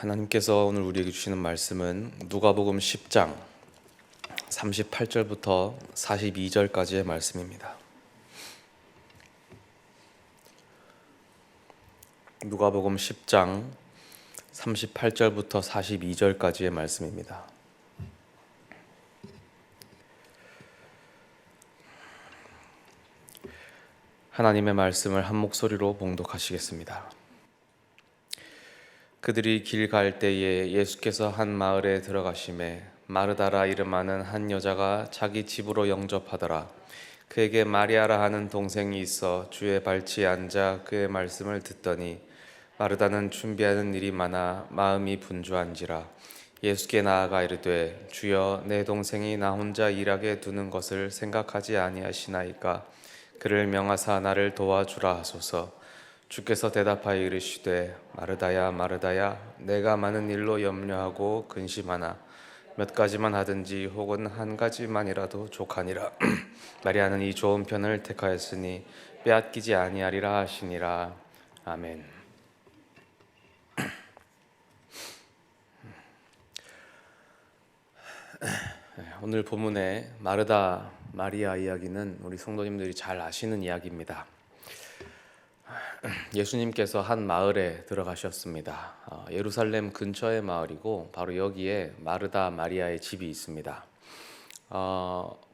하나님께서 오늘 우리에게 주시는 말씀은 누가복음 10장 38절부터 42절까지의 말씀입니다. 누가복음 10장 38절부터 42절까지의 말씀입니다. 하나님의 말씀을 한 목소리로 봉독하시겠습니다. 그들이 길 갈 때에 예수께서 한 마을에 들어가시매 마르다라 이름하는 한 여자가 자기 집으로 영접하더라. 그에게 마리아라 하는 동생이 있어 주의 발치에 앉아 그의 말씀을 듣더니 마르다는 준비하는 일이 많아 마음이 분주한지라. 예수께 나아가 이르되 주여, 내 동생이 나 혼자 일하게 두는 것을 생각하지 아니하시나이까? 그를 명하사 나를 도와주라 하소서. 주께서 대답하여 이르시되 마르다야 마르다야, 내가 많은 일로 염려하고 근심하나 몇 가지만 하든지 혹은 한 가지만이라도 족하니라. 마리아는 이 좋은 편을 택하였으니 빼앗기지 아니하리라 하시니라. 아멘. 오늘 본문의 마르다 마리아 이야기는 우리 성도님들이 잘 아시는 이야기입니다. 예수님께서 한 마을에 들어가셨습니다. 예루살렘 근처의 마을이고 바로 여기에 마르다 마리아의 집이 있습니다.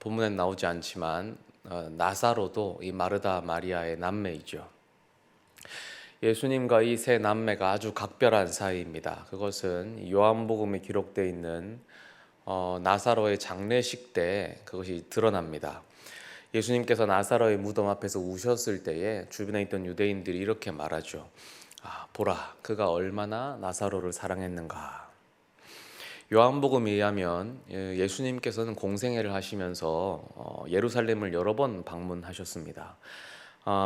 본문엔 나오지 않지만 나사로도 이 마르다 마리아의 남매이죠. 예수님과 이 세 남매가 아주 각별한 사이입니다. 그것은 요한복음에 기록되어 있는 나사로의 장례식 때 그것이 드러납니다. 예수님께서 나사로의 무덤 앞에서 우셨을 때에 주변에 있던 유대인들이 이렇게 말하죠. 보라, 그가 얼마나 나사로를 사랑했는가. 요한복음에 의하면 예수님께서는 공생애를 하시면서 예루살렘을 여러 번 방문하셨습니다.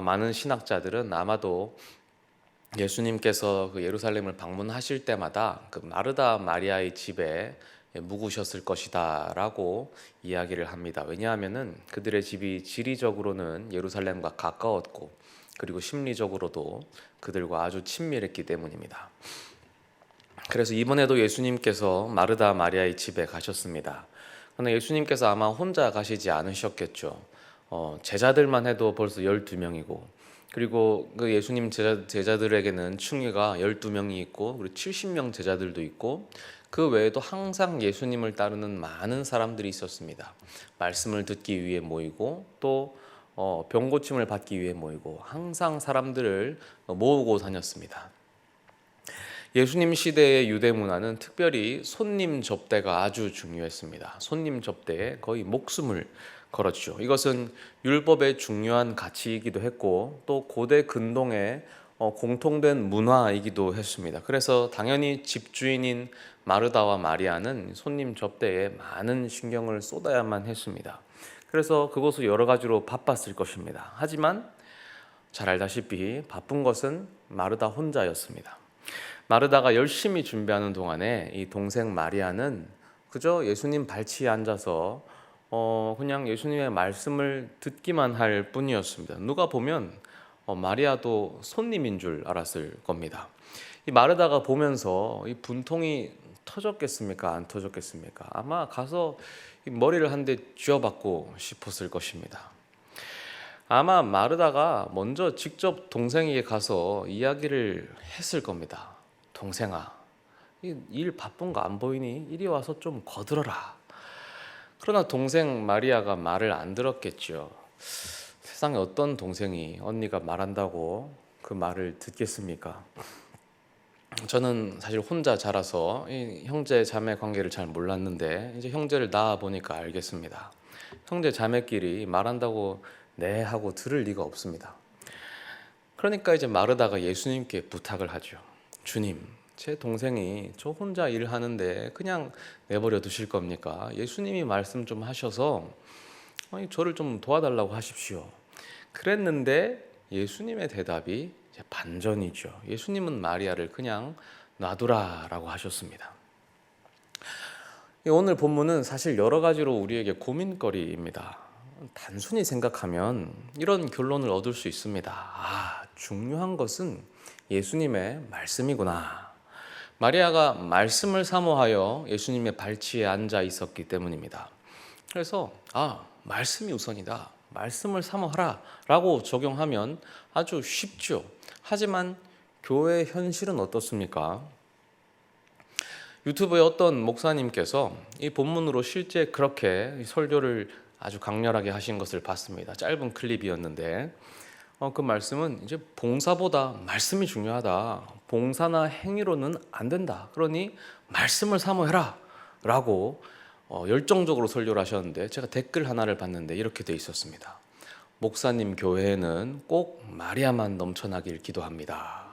많은 신학자들은 아마도 예수님께서 그 예루살렘을 방문하실 때마다 그 마르다 마리아의 집에 묵으셨을 것이다 라고 이야기를 합니다. 왜냐하면 그들의 집이 지리적으로는 예루살렘과 가까웠고 그리고 심리적으로도 그들과 아주 친밀했기 때문입니다. 그래서 이번에도 예수님께서 마르다 마리아의 집에 가셨습니다. 그러나 예수님께서 아마 혼자 가시지 않으셨겠죠. 제자들만 해도 벌써 12명이고 그리고 그 예수님 제자들에게는 충의가 12명이 있고 그리고 70명 제자들도 있고 그 외에도 항상 예수님을 따르는 많은 사람들이 있었습니다. 말씀을 듣기 위해 모이고 또 병 고침을 받기 위해 모이고 항상 사람들을 모으고 다녔습니다. 예수님 시대의 유대 문화는 특별히 손님 접대가 아주 중요했습니다. 손님 접대에 거의 목숨을 걸었죠. 이것은 율법의 중요한 가치이기도 했고 또 고대 근동의 공통된 문화이기도 했습니다. 그래서 당연히 집주인인 마르다와 마리아는 손님 접대에 많은 신경을 쏟아야만 했습니다. 그래서 그것을 여러 가지로 바빴을 것입니다. 하지만 잘 알다시피 바쁜 것은 마르다 혼자였습니다. 마르다가 열심히 준비하는 동안에 이 동생 마리아는 그저 예수님 발치에 앉아서 그냥 예수님의 말씀을 듣기만 할 뿐이었습니다. 누가 보면 마리아도 손님인 줄 알았을 겁니다. 이 마르다가 보면서 이 분통이 터졌겠습니까? 안 터졌겠습니까? 아마 가서 머리를 한 대 쥐어박고 싶었을 것입니다. 아마 마르다가 먼저 직접 동생에게 가서 이야기를 했을 겁니다. 동생아, 일 바쁜 거 안 보이니? 이리 와서 좀 거들어라. 그러나 동생 마리아가 말을 안 들었겠죠. 세상에 어떤 동생이 언니가 말한다고 그 말을 듣겠습니까? 저는 사실 혼자 자라서 이 형제 자매 관계를 잘 몰랐는데 이제 형제를 낳아 보니까 알겠습니다. 형제 자매끼리 말한다고 네 하고 들을 리가 없습니다. 그러니까 이제 마르다가 예수님께 부탁을 하죠. 주님, 제 동생이 저 혼자 일하는데 그냥 내버려 두실 겁니까? 예수님이 말씀 좀 하셔서 저를 좀 도와달라고 하십시오. 그랬는데 예수님의 대답이 반전이죠. 예수님은 마리아를 그냥 놔두라라고 하셨습니다. 오늘 본문은 사실 여러 가지로 우리에게 고민거리입니다. 단순히 생각하면 이런 결론을 얻을 수 있습니다. 중요한 것은 예수님의 말씀이구나. 마리아가 말씀을 사모하여 예수님의 발치에 앉아 있었기 때문입니다. 그래서 말씀이 우선이다. 말씀을 사모하라 라고 적용하면 아주 쉽죠. 하지만 교회의 현실은 어떻습니까? 유튜브에 어떤 목사님께서 이 본문으로 실제 그렇게 설교를 아주 강렬하게 하신 것을 봤습니다. 짧은 클립이었는데 그 말씀은 이제 봉사보다 말씀이 중요하다. 봉사나 행위로는 안 된다. 그러니 말씀을 사모해라 라고 열정적으로 설교를 하셨는데, 제가 댓글 하나를 봤는데 이렇게 돼 있었습니다. 목사님 교회에는 꼭 마리아만 넘쳐나길 기도합니다.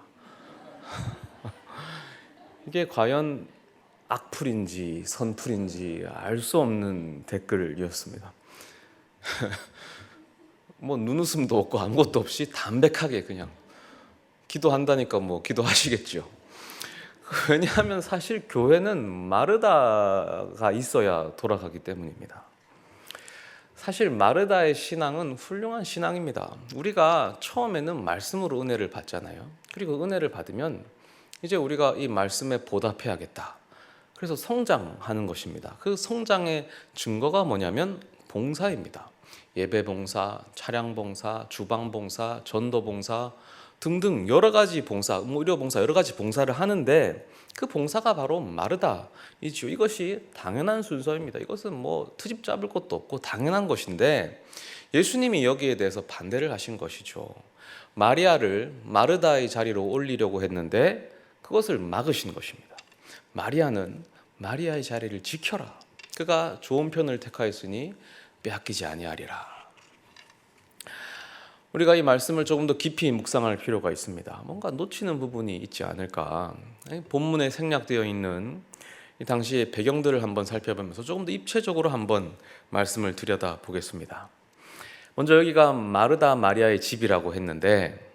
이게 과연 악플인지 선플인지 알 수 없는 댓글이었습니다. 뭐 눈웃음도 없고 아무것도 없이 담백하게 그냥 기도한다니까 뭐 기도하시겠죠. 왜냐하면 사실 교회는 마르다가 있어야 돌아가기 때문입니다. 사실 마르다의 신앙은 훌륭한 신앙입니다. 우리가 처음에는 말씀으로 은혜를 받잖아요. 그리고 은혜를 받으면 이제 우리가 이 말씀에 보답해야겠다. 그래서 성장하는 것입니다. 그 성장의 증거가 뭐냐면 봉사입니다. 예배 봉사, 차량 봉사, 주방 봉사, 전도 봉사 등등 여러 가지 봉사, 의료 봉사 여러 가지 봉사를 하는데 그 봉사가 바로 마르다이죠. 이것이 당연한 순서입니다. 이것은 뭐 트집 잡을 것도 없고 당연한 것인데 예수님이 여기에 대해서 반대를 하신 것이죠. 마리아를 마르다의 자리로 올리려고 했는데 그것을 막으신 것입니다. 마리아는 마리아의 자리를 지켜라. 그가 좋은 편을 택하였으니 빼앗기지 아니하리라. 우리가 이 말씀을 조금 더 깊이 묵상할 필요가 있습니다. 뭔가 놓치는 부분이 있지 않을까. 본문에 생략되어 있는 이 당시의 배경들을 한번 살펴보면서 조금 더 입체적으로 한번 말씀을 들여다 보겠습니다. 먼저 여기가 마르다 마리아의 집이라고 했는데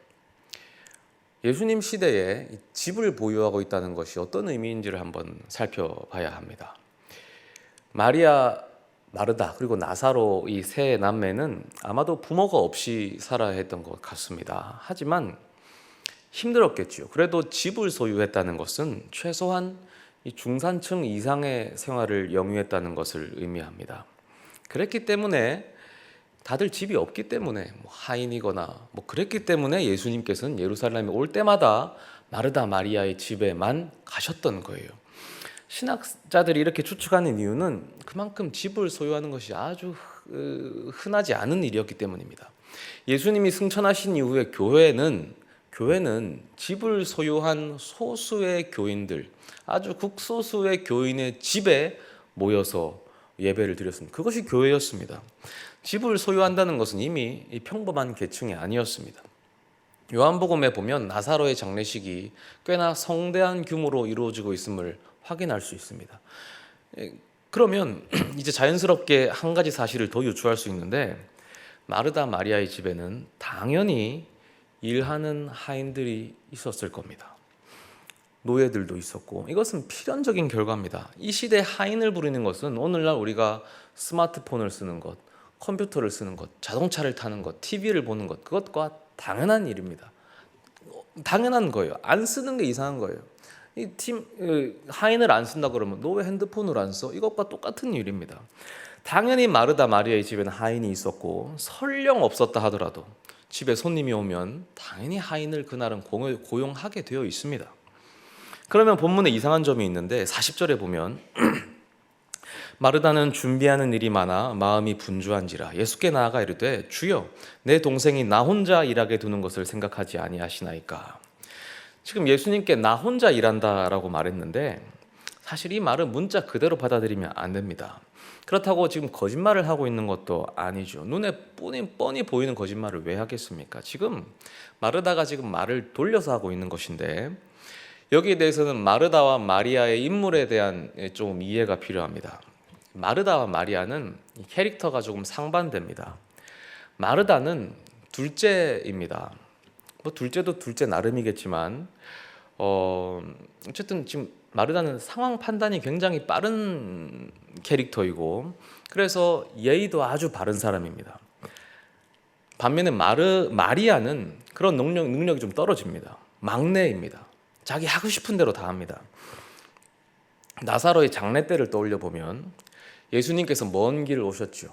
예수님 시대에 집을 보유하고 있다는 것이 어떤 의미인지를 한번 살펴봐야 합니다. 마리아, 마르다 그리고 나사로 이 세 남매는 아마도 부모가 없이 살아야 했던 것 같습니다. 하지만 힘들었겠죠. 그래도 집을 소유했다는 것은 최소한 이 중산층 이상의 생활을 영위했다는 것을 의미합니다. 그랬기 때문에 다들 집이 없기 때문에 하인이거나 그랬기 때문에 예수님께서는 예루살렘에 올 때마다 마르다 마리아의 집에만 가셨던 거예요. 신학자들이 이렇게 추측하는 이유는 그만큼 집을 소유하는 것이 아주 흔하지 않은 일이었기 때문입니다. 예수님이 승천하신 이후에 교회는 집을 소유한 소수의 교인들, 아주 극소수의 교인의 집에 모여서 예배를 드렸습니다. 그것이 교회였습니다. 집을 소유한다는 것은 이미 평범한 계층이 아니었습니다. 요한복음에 보면 나사로의 장례식이 꽤나 성대한 규모로 이루어지고 있음을 확인할 수 있습니다. 그러면 이제 자연스럽게 한 가지 사실을 더 유추할 수 있는데 마르다 마리아의 집에는 당연히 일하는 하인들이 있었을 겁니다. 노예들도 있었고 이것은 필연적인 결과입니다. 이 시대 하인을 부르는 것은 오늘날 우리가 스마트폰을 쓰는 것, 컴퓨터를 쓰는 것, 자동차를 타는 것, TV를 보는 것, 그것과 당연한 일입니다. 당연한 거예요. 안 쓰는 게 이상한 거예요. 하인을 안 쓴다 그러면 너 왜 핸드폰을 안 써? 이것과 똑같은 일입니다. 당연히 마르다 마리아의 집에는 하인이 있었고 설령 없었다 하더라도 집에 손님이 오면 당연히 하인을 그날은 고용하게 되어 있습니다. 그러면 본문에 이상한 점이 있는데 40절에 보면 마르다는 준비하는 일이 많아 마음이 분주한지라 예수께 나아가 이르되 주여 내 동생이 나 혼자 일하게 두는 것을 생각하지 아니하시나이까. 지금 예수님께 나 혼자 일한다라고 말했는데 사실 이 말은 문자 그대로 받아들이면 안 됩니다. 그렇다고 지금 거짓말을 하고 있는 것도 아니죠. 눈에 뻔히 보이는 거짓말을 왜 하겠습니까? 지금 마르다가 지금 말을 돌려서 하고 있는 것인데 여기에 대해서는 마르다와 마리아의 인물에 대한 좀 이해가 필요합니다. 마르다와 마리아는 캐릭터가 조금 상반됩니다. 마르다는 둘째입니다. 둘째도 둘째 나름이겠지만 어쨌든 지금 마르다는 상황 판단이 굉장히 빠른 캐릭터이고 그래서 예의도 아주 바른 사람입니다. 반면에 마리아는 그런 능력이 좀 떨어집니다. 막내입니다. 자기 하고 싶은 대로 다 합니다. 나사로의 장례 때를 떠올려 보면 예수님께서 먼 길을 오셨죠.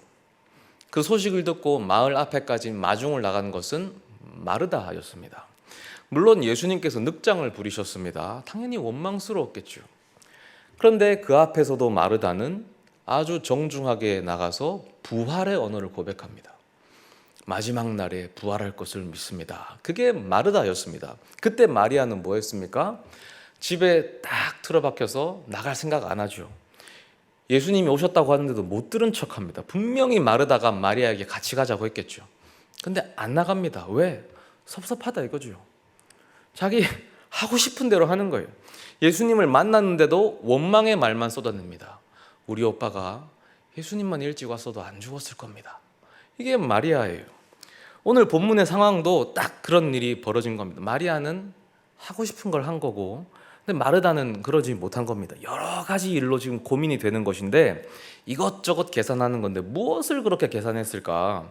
그 소식을 듣고 마을 앞에까지 마중을 나간 것은 마르다였습니다. 물론 예수님께서 늑장을 부리셨습니다. 당연히 원망스러웠겠죠. 그런데 그 앞에서도 마르다는 아주 정중하게 나가서 부활의 언어를 고백합니다. 마지막 날에 부활할 것을 믿습니다. 그게 마르다였습니다. 그때 마리아는 뭐 했습니까? 집에 딱 틀어박혀서 나갈 생각 안 하죠. 예수님이 오셨다고 하는데도 못 들은 척합니다. 분명히 마르다가 마리아에게 같이 가자고 했겠죠. 근데 안 나갑니다. 왜? 섭섭하다 이거죠. 자기 하고 싶은 대로 하는 거예요. 예수님을 만났는데도 원망의 말만 쏟아냅니다. 우리 오빠가 예수님만 일찍 왔어도 안 죽었을 겁니다. 이게 마리아예요. 오늘 본문의 상황도 딱 그런 일이 벌어진 겁니다. 마리아는 하고 싶은 걸 한 거고, 근데 마르다는 그러지 못한 겁니다. 여러 가지 일로 지금 고민이 되는 것인데 이것저것 계산하는 건데 무엇을 그렇게 계산했을까?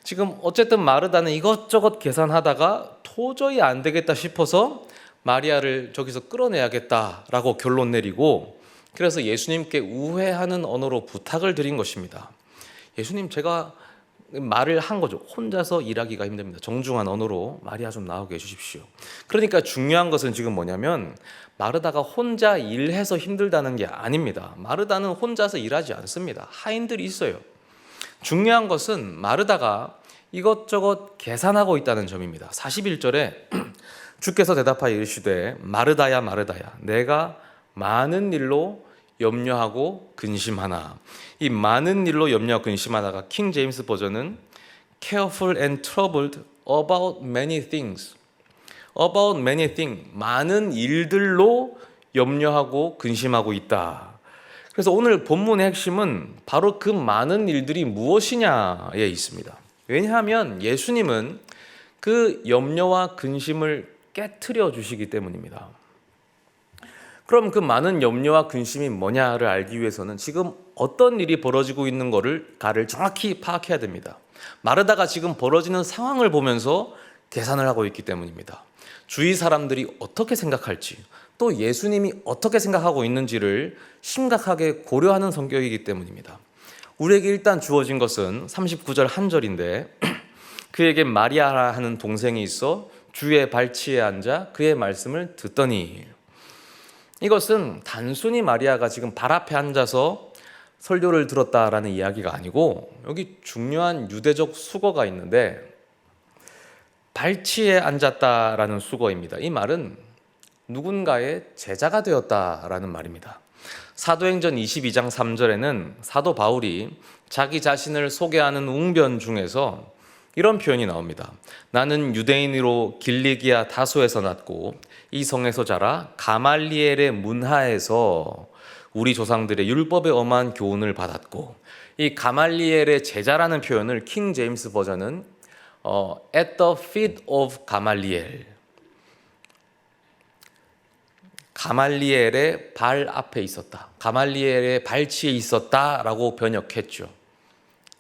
지금 어쨌든 마르다는 이것저것 계산하다가 도저히 안 되겠다 싶어서 마리아를 저기서 끌어내야겠다라고 결론 내리고, 그래서 예수님께 우회하는 언어로 부탁을 드린 것입니다. 예수님, 제가 말을 한 거죠. 혼자서 일하기가 힘듭니다. 정중한 언어로 마리아 좀 나오게 해주십시오. 그러니까 중요한 것은 지금 뭐냐면 마르다가 혼자 일해서 힘들다는 게 아닙니다. 마르다는 혼자서 일하지 않습니다. 하인들이 있어요. 중요한 것은 마르다가 이것저것 계산하고 있다는 점입니다. 41절에 주께서 대답하여 이르시되 마르다야 마르다야 내가 많은 일로 염려하고 근심하나. 이 많은 일로 염려하고 근심하다가 킹 제임스 버전은 careful and troubled about many things. about many things. 많은 일들로 염려하고 근심하고 있다. 그래서 오늘 본문의 핵심은 바로 그 많은 일들이 무엇이냐에 있습니다. 왜냐하면 예수님은 그 염려와 근심을 깨트려 주시기 때문입니다. 그럼 그 많은 염려와 근심이 뭐냐를 알기 위해서는 지금 어떤 일이 벌어지고 있는 가를 정확히 파악해야 됩니다. 마르다가 지금 벌어지는 상황을 보면서 계산을 하고 있기 때문입니다. 주위 사람들이 어떻게 생각할지, 또 예수님이 어떻게 생각하고 있는지를 심각하게 고려하는 성격이기 때문입니다. 우리에게 일단 주어진 것은 39절 한 절인데 그에게 마리아라 하는 동생이 있어 주의 발치에 앉아 그의 말씀을 듣더니, 이것은 단순히 마리아가 지금 발 앞에 앉아서 설교를 들었다라는 이야기가 아니고 여기 중요한 유대적 수거가 있는데 발치에 앉았다라는 수거입니다. 이 말은 누군가의 제자가 되었다라는 말입니다. 사도행전 22장 3절에는 사도 바울이 자기 자신을 소개하는 웅변 중에서 이런 표현이 나옵니다. 나는 유대인으로 길리기아 다소에서 났고 이 성에서 자라 가말리엘의 문하에서 우리 조상들의 율법에 엄한 교훈을 받았고, 이 가말리엘의 제자라는 표현을 킹 제임스 버전은 at the feet of 가말리엘, 가말리엘의 발 앞에 있었다, 가말리엘의 발치에 있었다라고 번역했죠.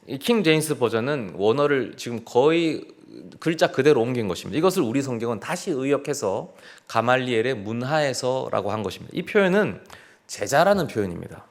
이 킹 제임스 버전은 원어를 지금 거의 글자 그대로 옮긴 것입니다. 이것을 우리 성경은 다시 의역해서 가말리엘의 문하에서라고 한 것입니다. 이 표현은 제자라는 표현입니다.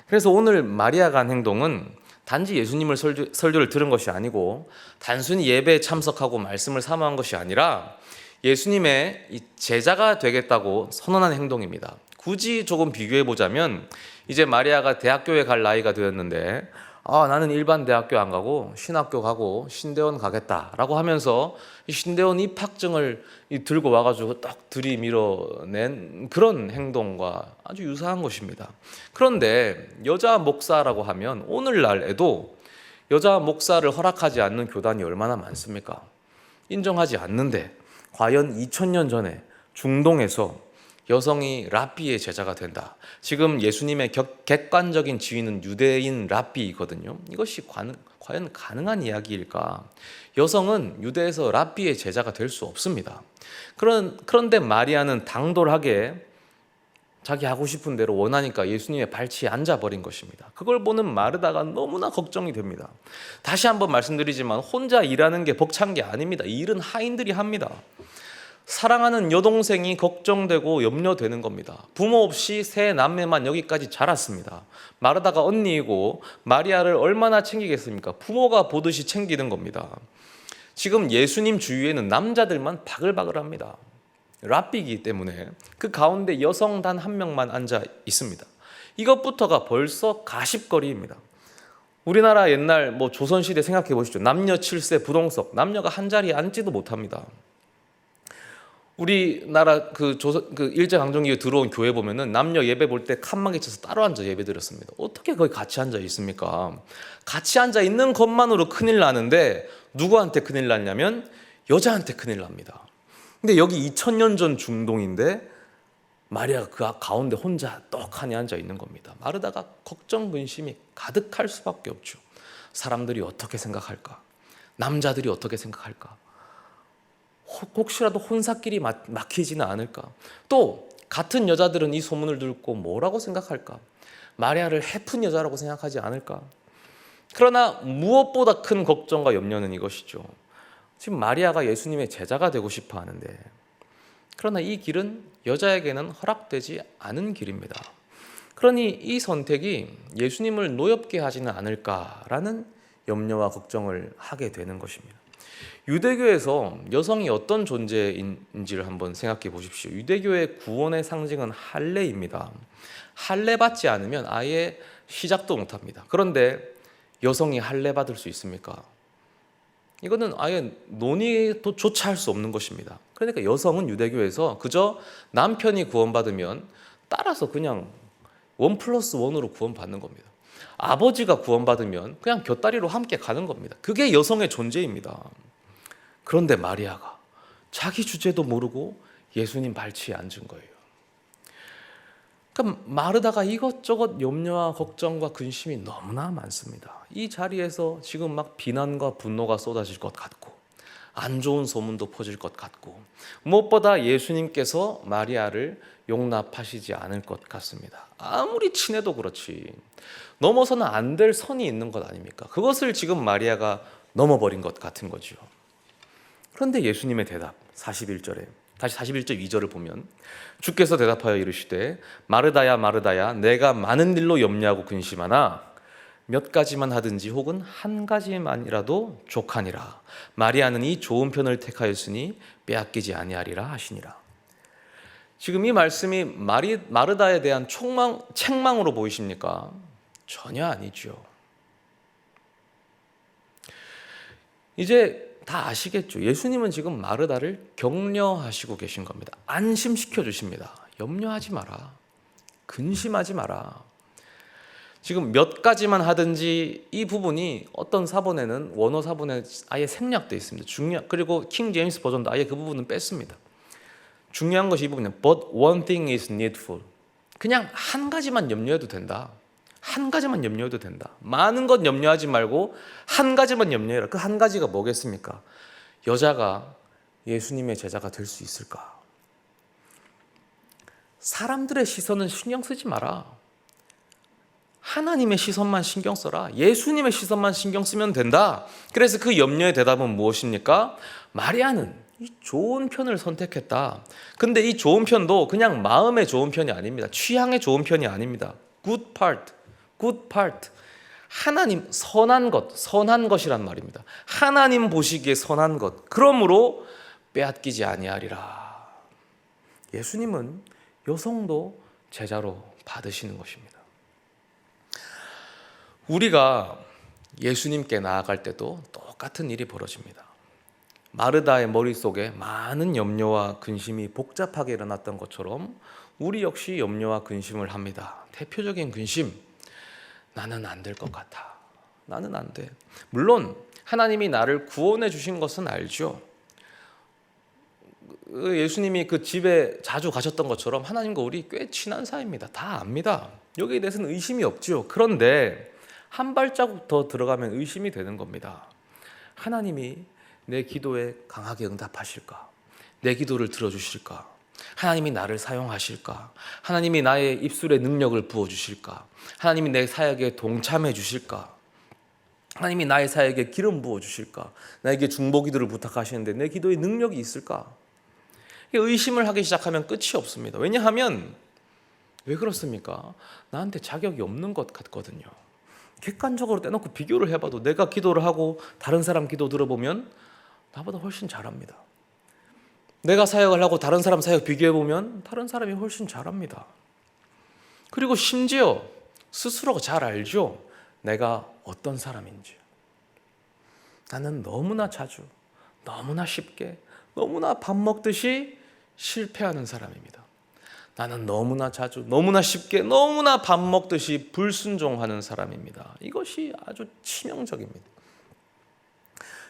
그래서 오늘 마리아가 한 행동은 단지 예수님을 설교를 들은 것이 아니고 단순히 예배에 참석하고 말씀을 사모한 것이 아니라 예수님의 이 제자가 되겠다고 선언한 행동입니다. 굳이 조금 비교해 보자면 이제 마리아가 대학교에 갈 나이가 되었는데 나는 일반 대학교 안 가고 신학교 가고 신대원 가겠다라고 하면서 이 신대원 입학증을 들고 와가지고 딱 들이밀어낸 그런 행동과 아주 유사한 것입니다. 그런데 여자 목사라고 하면 오늘날에도 여자 목사를 허락하지 않는 교단이 얼마나 많습니까? 인정하지 않는데 과연 2000년 전에 중동에서 여성이 랍비의 제자가 된다. 지금 예수님의 객관적인 지위는 유대인 랍비이거든요. 이것이 과연 가능한 이야기일까? 여성은 유대에서 랍비의 제자가 될 수 없습니다. 그런데 마리아는 당돌하게 자기 하고 싶은 대로 원하니까 예수님의 발치에 앉아버린 것입니다. 그걸 보는 마르다가 너무나 걱정이 됩니다. 다시 한번 말씀드리지만 혼자 일하는 게 벅찬 게 아닙니다. 이 일은 하인들이 합니다. 사랑하는 여동생이 걱정되고 염려되는 겁니다. 부모 없이 세 남매만 여기까지 자랐습니다. 마르다가 언니이고 마리아를 얼마나 챙기겠습니까? 부모가 보듯이 챙기는 겁니다. 지금 예수님 주위에는 남자들만 바글바글합니다. 랍비이기 때문에 그 가운데 여성 단 한 명만 앉아 있습니다. 이것부터가 벌써 가십거리입니다. 우리나라 옛날 조선시대 생각해 보시죠. 남녀 7세 부동석, 남녀가 한 자리에 앉지도 못합니다. 우리나라 일제강점기에 들어온 교회 보면은 남녀 예배 볼 때 칸막이 쳐서 따로 앉아 예배 드렸습니다. 어떻게 거기 같이 앉아 있습니까? 같이 앉아 있는 것만으로 큰일 나는데 누구한테 큰일 났냐면 여자한테 큰일 납니다. 근데 여기 2000년 전 중동인데 마리아가 그 가운데 혼자 떡하니 앉아 있는 겁니다. 마르다가 걱정 근심이 가득할 수밖에 없죠. 사람들이 어떻게 생각할까? 남자들이 어떻게 생각할까? 혹시라도 혼사끼리 막히지는 않을까? 또 같은 여자들은 이 소문을 듣고 뭐라고 생각할까? 마리아를 해픈 여자라고 생각하지 않을까? 그러나 무엇보다 큰 걱정과 염려는 이것이죠. 지금 마리아가 예수님의 제자가 되고 싶어 하는데, 그러나 이 길은 여자에게는 허락되지 않은 길입니다. 그러니 이 선택이 예수님을 노엽게 하지는 않을까라는 염려와 걱정을 하게 되는 것입니다. 유대교에서 여성이 어떤 존재인지를 한번 생각해 보십시오. 유대교의 구원의 상징은 할례입니다. 할례 받지 않으면 아예 시작도 못합니다. 그런데 여성이 할례 받을 수 있습니까? 이거는 아예 논의조차 할 수 없는 것입니다. 그러니까 여성은 유대교에서 그저 남편이 구원받으면 따라서 그냥 1+1으로 구원받는 겁니다. 아버지가 구원받으면 그냥 곁다리로 함께 가는 겁니다. 그게 여성의 존재입니다. 그런데 마리아가 자기 주제도 모르고 예수님 발치에 앉은 거예요. 그러니까 마르다가 이것저것 염려와 걱정과 근심이 너무나 많습니다. 이 자리에서 지금 막 비난과 분노가 쏟아질 것 같고 안 좋은 소문도 퍼질 것 같고 무엇보다 예수님께서 마리아를 용납하시지 않을 것 같습니다. 아무리 친해도 그렇지 넘어서는 안 될 선이 있는 것 아닙니까? 그것을 지금 마리아가 넘어버린 것 같은 거죠. 그런데 예수님의 대답 41절에 다시 41절 2절을 보면 주께서 대답하여 이르시되 마르다야 마르다야 내가 많은 일로 염려하고 근심하나 몇 가지만 하든지 혹은 한 가지만이라도 족하니라. 마리아는 이 좋은 편을 택하였으니 빼앗기지 아니하리라 하시니라. 지금 이 말씀이 마르다에 대한 책망으로 보이십니까? 전혀 아니죠. 이제 다 아시겠죠? 예수님은 지금 마르다를 격려하시고 계신 겁니다. 안심시켜 주십니다. 염려하지 마라. 근심하지 마라. 지금 몇 가지만 하든지 이 부분이 어떤 사본에는 원어 사본에 아예 생략되어 있습니다. 그리고 킹 제임스 버전도 아예 그 부분은 뺐습니다. 중요한 것이 이 부분이에요. But one thing is needful. 그냥 한 가지만 염려해도 된다. 한 가지만 염려해도 된다. 많은 것 염려하지 말고 한 가지만 염려해라. 그 한 가지가 뭐겠습니까? 여자가 예수님의 제자가 될 수 있을까? 사람들의 시선은 신경 쓰지 마라. 하나님의 시선만 신경 써라. 예수님의 시선만 신경 쓰면 된다. 그래서 그 염려의 대답은 무엇입니까? 마리아는 이 좋은 편을 선택했다. 근데 이 좋은 편도 그냥 마음의 좋은 편이 아닙니다. 취향의 좋은 편이 아닙니다. Good part. 하나님 선한 것이란 말입니다. 하나님 보시기에 선한 것. 그러므로 빼앗기지 아니하리라. 예수님은 여성도 제자로 받으시는 것입니다. 우리가 예수님께 나아갈 때도 똑같은 일이 벌어집니다. 마르다의 머릿속에 많은 염려와 근심이 복잡하게 일어났던 것처럼 우리 역시 염려와 근심을 합니다. 대표적인 근심, 나는 안 될 것 같아. 나는 안 돼. 물론 하나님이 나를 구원해 주신 것은 알죠. 예수님이 그 집에 자주 가셨던 것처럼 하나님과 우리 꽤 친한 사이입니다. 다 압니다. 여기에 대해서는 의심이 없죠. 그런데 한 발자국 더 들어가면 의심이 되는 겁니다. 하나님이 내 기도에 강하게 응답하실까? 내 기도를 들어주실까? 하나님이 나를 사용하실까? 하나님이 나의 입술에 능력을 부어주실까? 하나님이 내 사역에 동참해 주실까? 하나님이 나의 사역에 기름 부어주실까? 나에게 중보기도를 부탁하시는데 내 기도에 능력이 있을까? 의심을 하기 시작하면 끝이 없습니다. 왜냐하면 왜 그렇습니까? 나한테 자격이 없는 것 같거든요. 객관적으로 떼놓고 비교를 해봐도 내가 기도를 하고 다른 사람 기도 들어보면 나보다 훨씬 잘합니다. 내가 사역을 하고 다른 사람 사역 비교해보면 다른 사람이 훨씬 잘합니다. 그리고 심지어 스스로가 잘 알죠. 내가 어떤 사람인지. 나는 너무나 자주, 너무나 쉽게, 너무나 밥 먹듯이 실패하는 사람입니다. 나는 너무나 자주, 너무나 쉽게, 너무나 밥 먹듯이 불순종하는 사람입니다. 이것이 아주 치명적입니다.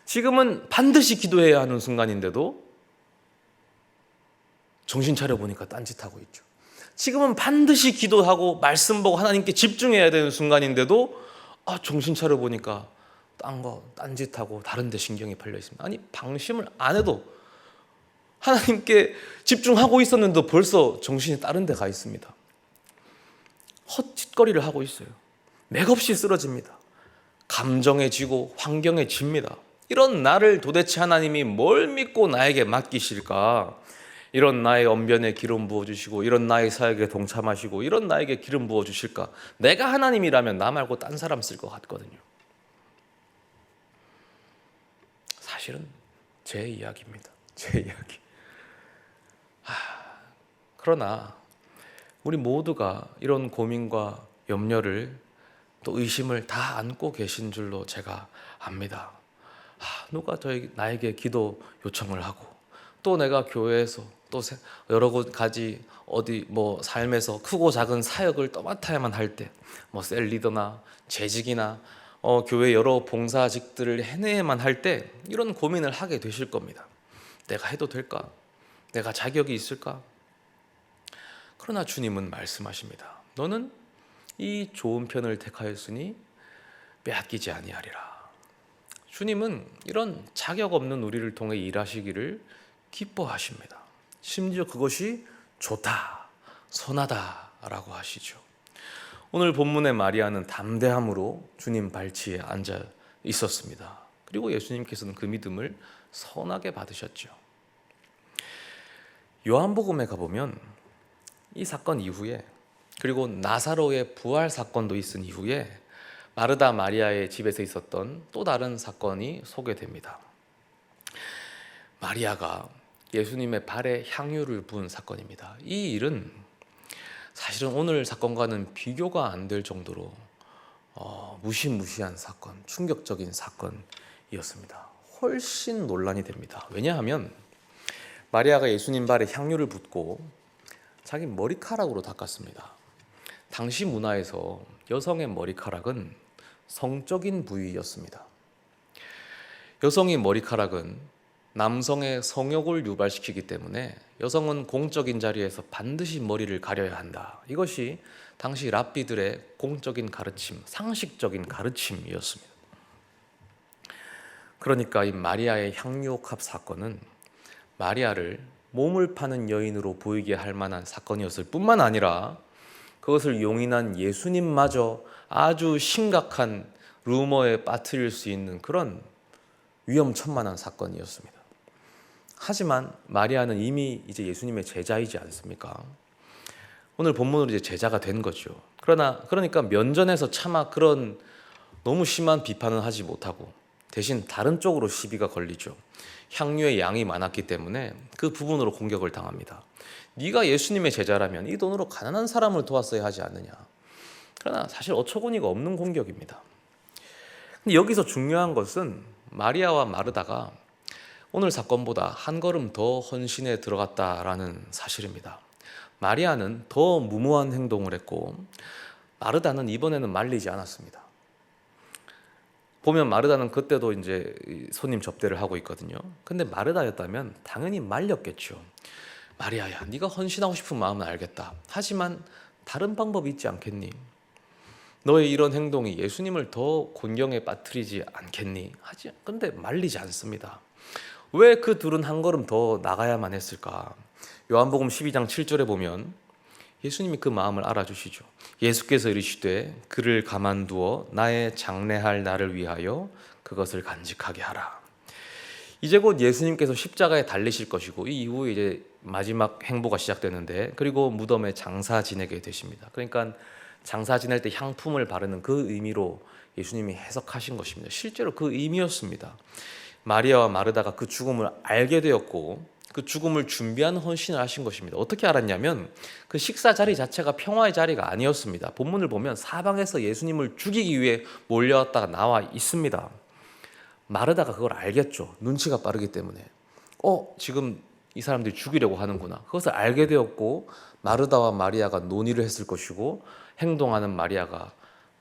지금은 반드시 기도해야 하는 순간인데도 정신 차려보니까 딴짓하고 있죠. 지금은 반드시 기도하고 말씀 보고 하나님께 집중해야 되는 순간인데도 정신 차려보니까 딴짓하고 다른 데 신경이 팔려 있습니다. 아니, 방심을 안 해도 하나님께 집중하고 있었는데 벌써 정신이 다른 데 가 있습니다. 헛짓거리를 하고 있어요. 맥없이 쓰러집니다. 감정에 지고 환경에 집니다. 이런 나를 도대체 하나님이 뭘 믿고 나에게 맡기실까? 이런 나의 언변에 기름 부어주시고 이런 나의 사역에 동참하시고 이런 나에게 기름 부어주실까? 내가 하나님이라면 나 말고 딴 사람 쓸 것 같거든요. 사실은 제 이야기입니다. 제 이야기. 그러나 우리 모두가 이런 고민과 염려를 또 의심을 다 안고 계신 줄로 제가 압니다. 누가 나에게 기도 요청을 하고 또 내가 교회에서 또 여러 가지 삶에서 크고 작은 사역을 맡아야만 할 때 셀 리더나 재직이나 교회 여러 봉사직들을 해내야만 할 때 이런 고민을 하게 되실 겁니다. 내가 해도 될까? 내가 자격이 있을까? 그러나 주님은 말씀하십니다. 너는 이 좋은 편을 택하였으니 빼앗기지 아니하리라. 주님은 이런 자격 없는 우리를 통해 일하시기를 기뻐하십니다. 심지어 그것이 좋다, 선하다라고 하시죠. 오늘 본문의 마리아는 담대함으로 주님 발치에 앉아 있었습니다. 그리고 예수님께서는 그 믿음을 선하게 받으셨죠. 요한복음에 가보면 이 사건 이후에 그리고 나사로의 부활 사건도 있은 이후에 마르다 마리아의 집에서 있었던 또 다른 사건이 소개됩니다. 마리아가 예수님의 발에 향유를 부은 사건입니다. 이 일은 사실은 오늘 사건과는 비교가 안 될 정도로 무시무시한 사건, 충격적인 사건이었습니다. 훨씬 논란이 됩니다. 왜냐하면 마리아가 예수님 발에 향유를 붓고 자기 머리카락으로 닦았습니다. 당시 문화에서 여성의 머리카락은 성적인 부위였습니다. 여성의 머리카락은 남성의 성욕을 유발시키기 때문에 여성은 공적인 자리에서 반드시 머리를 가려야 한다. 이것이 당시 랍비들의 공적인 가르침, 상식적인 가르침이었습니다. 그러니까 이 마리아의 향유옥합 사건은 마리아를 몸을 파는 여인으로 보이게 할 만한 사건이었을 뿐만 아니라 그것을 용인한 예수님마저 아주 심각한 루머에 빠뜨릴 수 있는 그런 위험천만한 사건이었습니다. 하지만 마리아는 이미 이제 예수님의 제자이지 않습니까? 오늘 본문으로 이제 제자가 된 거죠. 그러니까 면전에서 차마 그런 너무 심한 비판은 하지 못하고 대신 다른 쪽으로 시비가 걸리죠. 향유의 양이 많았기 때문에 그 부분으로 공격을 당합니다. 네가 예수님의 제자라면 이 돈으로 가난한 사람을 도왔어야 하지 않느냐. 그러나 사실 어처구니가 없는 공격입니다. 근데 여기서 중요한 것은 마리아와 마르다가 오늘 사건보다 한 걸음 더 헌신에 들어갔다라는 사실입니다. 마리아는 더 무모한 행동을 했고 마르다는 이번에는 말리지 않았습니다. 보면 마르다는 그때도 이제 손님 접대를 하고 있거든요. 근데 마르다였다면 당연히 말렸겠죠. 마리아야, 네가 헌신하고 싶은 마음은 알겠다. 하지만 다른 방법이 있지 않겠니? 너의 이런 행동이 예수님을 더 곤경에 빠뜨리지 않겠니? 근데 말리지 않습니다. 왜 그 둘은 한 걸음 더 나가야만 했을까? 요한복음 12장 7절에 보면 예수님이 그 마음을 알아주시죠. 예수께서 이르시되 그를 가만두어 나의 장래할 나를 위하여 그것을 간직하게 하라. 이제 곧 예수님께서 십자가에 달리실 것이고 이 이후에 이제 마지막 행보가 시작되는데, 그리고 무덤에 장사 지내게 되십니다. 그러니까 장사 지낼 때 향품을 바르는 그 의미로 예수님이 해석하신 것입니다. 실제로 그 의미였습니다. 마리아와 마르다가 그 죽음을 알게 되었고 그 죽음을 준비한 헌신을 하신 것입니다. 어떻게 알았냐면 그 식사 자리 자체가 평화의 자리가 아니었습니다. 본문을 보면 사방에서 예수님을 죽이기 위해 몰려왔다가 나와 있습니다. 마르다가 그걸 알겠죠. 눈치가 빠르기 때문에. 지금 이 사람들이 죽이려고 하는구나. 그것을 알게 되었고 마르다와 마리아가 논의를 했을 것이고 행동하는 마리아가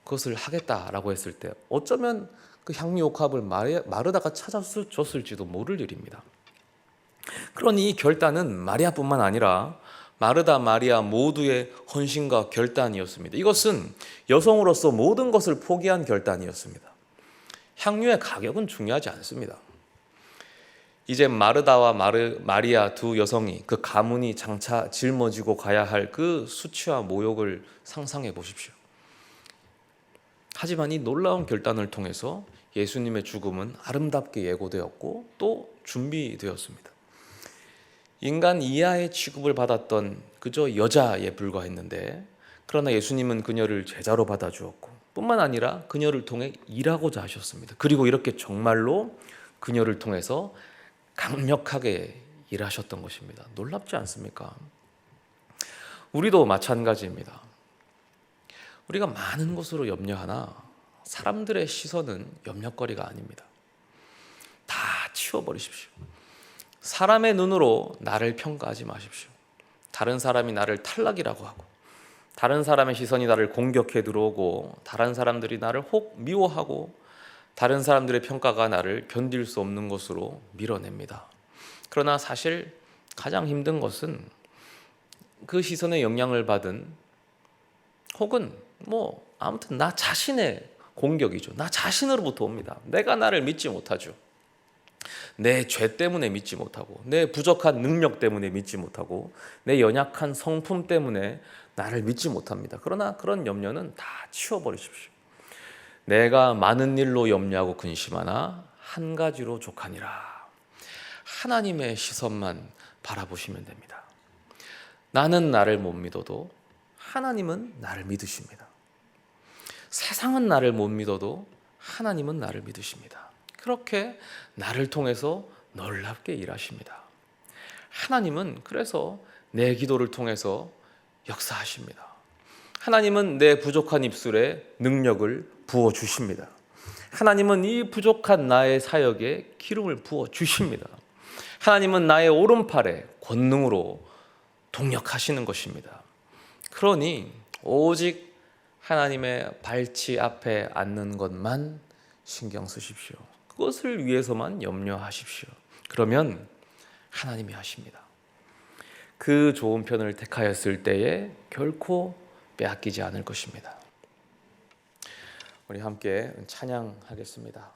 그것을 하겠다라고 했을 때 어쩌면 그 향유옥합을 마르다가 찾아줬을지도 모를 일입니다. 그러니 이 결단은 마리아뿐만 아니라 마르다, 마리아 모두의 헌신과 결단이었습니다. 이것은 여성으로서 모든 것을 포기한 결단이었습니다. 향유의 가격은 중요하지 않습니다. 이제 마르다와 마리아 두 여성이 그 가문이 장차 짊어지고 가야 할 그 수치와 모욕을 상상해 보십시오. 하지만 이 놀라운 결단을 통해서 예수님의 죽음은 아름답게 예고되었고 또 준비되었습니다. 인간 이하의 취급을 받았던 그저 여자에 불과했는데, 그러나 예수님은 그녀를 제자로 받아주었고 뿐만 아니라 그녀를 통해 일하고자 하셨습니다. 그리고 이렇게 정말로 그녀를 통해서 강력하게 일하셨던 것입니다. 놀랍지 않습니까? 우리도 마찬가지입니다. 우리가 많은 것으로 염려하나 사람들의 시선은 염려거리가 아닙니다. 다 치워버리십시오. 사람의 눈으로 나를 평가하지 마십시오. 다른 사람이 나를 탈락이라고 하고, 다른 사람의 시선이 나를 공격해 들어오고, 다른 사람들이 나를 혹 미워하고, 다른 사람들의 평가가 나를 견딜 수 없는 것으로 밀어냅니다. 그러나 사실 가장 힘든 것은 그 시선에 영향을 받은, 혹은 아무튼 나 자신의 공격이죠. 나 자신으로부터 옵니다. 내가 나를 믿지 못하죠. 내 죄 때문에 믿지 못하고, 내 부족한 능력 때문에 믿지 못하고, 내 연약한 성품 때문에 나를 믿지 못합니다. 그러나 그런 염려는 다 치워버리십시오. 내가 많은 일로 염려하고 근심하나 한 가지로 족하니라. 하나님의 시선만 바라보시면 됩니다. 나는 나를 못 믿어도 하나님은 나를 믿으십니다. 세상은 나를 못 믿어도 하나님은 나를 믿으십니다. 그렇게 나를 통해서 놀랍게 일하십니다. 하나님은 그래서 내 기도를 통해서 역사하십니다. 하나님은 내 부족한 입술에 능력을 부어주십니다. 하나님은 이 부족한 나의 사역에 기름을 부어주십니다. 하나님은 나의 오른팔에 권능으로 동력하시는 것입니다. 그러니 오직 하나님의 발치 앞에 앉는 것만 신경 쓰십시오. 그것을 위해서만 염려하십시오. 그러면 하나님이 하십니다. 그 좋은 편을 택하였을 때에 결코 빼앗기지 않을 것입니다. 우리 함께 찬양하겠습니다.